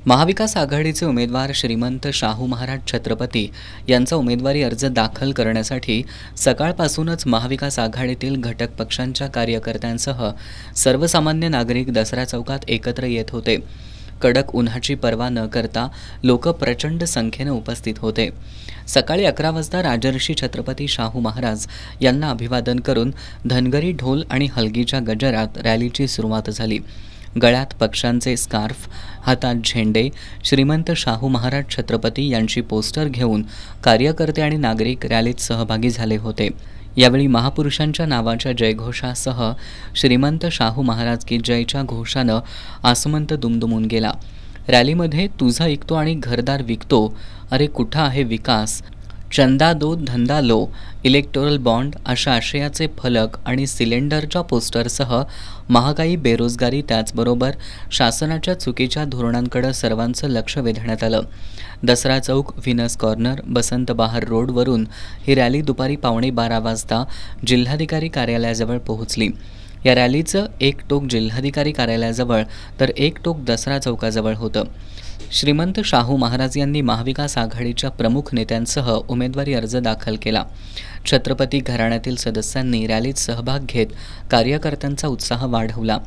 महाविकास आघाडीचे उमेदवार श्रीमंत शाहू महाराज छत्रपती यांचा उमेदवारी अर्ज दाखल करण्यासाठी सकाळपासूनच महाविकास आघाडीतील घटक पक्षांच्या कार्यकर्त्यांसह सर्वसामान्य नागरिक दसरा चौकात एकत्र येत होते। कडक उन्हाची पर्वा न करता लोक प्रचंड संख्येने उपस्थित होते। सकाळी 11 वाजता राजर्षी छत्रपती शाहू महाराज यांना अभिवादन करून धनगरी ढोल आणि हलगीच्या गजरात रॅलीची सुरुवात झाली। गळ्यात पक्षांचे स्कार्फ, हातात झेंडे, श्रीमंत शाहू महाराज छत्रपती यांची पोस्टर घेऊन कार्यकर्ते आणि नागरिक रॅलीत सहभागी झाले होते। यावेळी महापुरुषांच्या नावाच्या जयघोषासह श्रीमंत शाहू महाराज की जयच्या घोषानं आसमंत दुमदुमून गेला। रॅलीमध्ये तुझं ऐकतो आणि घरदार विकतो, अरे कुठं आहे विकास, चंदा दो धंदा लो, इलेक्टोरल बॉन्ड अशा आशयाचे फलक आणि सिलेंडरच्या पोस्टरसह महागाई, बेरोजगारी त्याचबरोबर शासनाच्या चुकीच्या धोरणांकडे सर्वांचं लक्ष वेधण्यात आलं। दसरा चौक, व्हीनस कॉर्नर, बसंत बहार रोडवरून ही रॅली दुपारी 11:15 वाजता जिल्हाधिकारी कार्यालयाजवळ पोहोचली। या रॅलीचं एक टोक जिल्हाधिकारी कार्यालयाजवळ तर एक टोक दसरा चौकाजवळ होतं। श्रीमंत शाहू महाराज यांनी महाविकास आघाडीच्या प्रमुख नेत्यांसह उमेदवारी अर्ज दाखल केला। छत्रपती घराण्यातील सदस्यांनी रॅलीत सहभाग घेत कार्यकर्त्यांचा उत्साह वाढवला।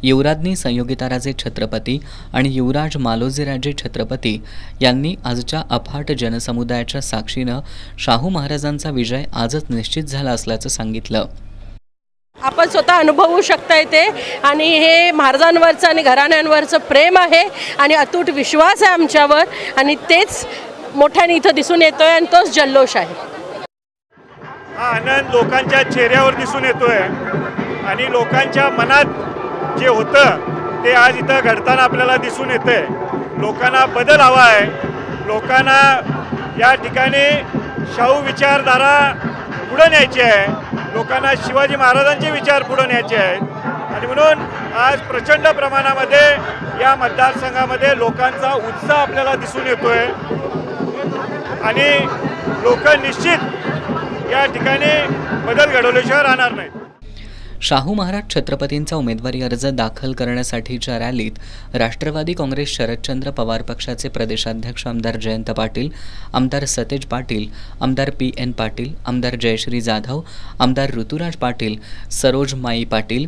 युवराज्ञी संयोगिताराजे छत्रपती आणि युवराज मालोजीराजे छत्रपती यांनी आजच्या अफाट जनसमुदायाच्या साक्षीनं शाहू महाराजांचा विजय आजच निश्चित झाला असल्याचं सांगितलं। आपण स्वतः अनुभवू शकता येते आणि हे महाराजांवरचं आणि घराण्यांवरचं प्रेम आहे आणि अतूट विश्वास आहे आमच्यावर आणि तेच मोठ्याने इथं दिसून येतोय आणि तोच जल्लोष आहे। हा आनंद लोकांच्या चेहऱ्यावर दिसून येतोय आणि लोकांच्या मनात जे होतं ते आज इथं घडताना आपल्याला दिसून येतंय। लोकांना बदल हवा आहे, लोकांना या ठिकाणी शाहू विचारधारा पुढे न्यायची आहे, लोकांना शिवाजी महाराजांचे विचार पुढे न्यायचे आहेत आणि म्हणून आज प्रचंड प्रमाणामध्ये या मतदारसंघामध्ये लोकांचा उत्साह आपल्याला दिसून येतोय आणि लोक निश्चित या ठिकाणी बदल घडवल्याशिवाय राहणार नाहीत। शाहू महाराज छत्रपतींचा उमेदवारी अर्ज दाखल करण्यासाठीच्या रॅलीत राष्ट्रवादी काँग्रेस शरदचंद्र पवार पक्षाचे प्रदेशाध्यक्ष आमदार जयंत पाटील, आमदार सतेज पाटील, आमदार PN पाटील, आमदार जयश्री जाधव, आमदार ऋतुराज पाटील, सरोज माई पाटील,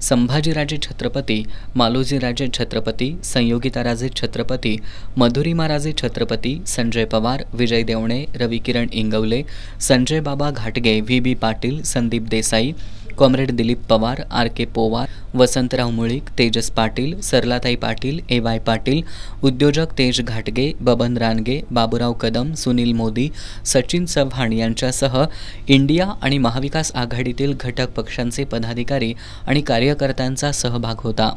संभाजीराजे छत्रपती, मालोजीराजे छत्रपती, संयोगिताराजे छत्रपती, मधुरिमाराजे छत्रपती, संजय पवार, विजय देवणे, रविकिरण इंगवले, संजय बाबा घाटगे, VB Patil, Sandeep Desai, comrade Dilip Pawar, RK Powar, Vasantrao Mulik, Tejas Patil, Saralatai Patil, AY Patil, उद्योजक तेज घाटगे, बबन रानगे, बाबूराव कदम, सुनील मोदी, सचिन चव्हाण यांच्यासह इंडिया आणि महाविकास आघाडीतील घटक पक्षांचे पदाधिकारी आणि कार्यकर्त्यांचा सहभाग होता।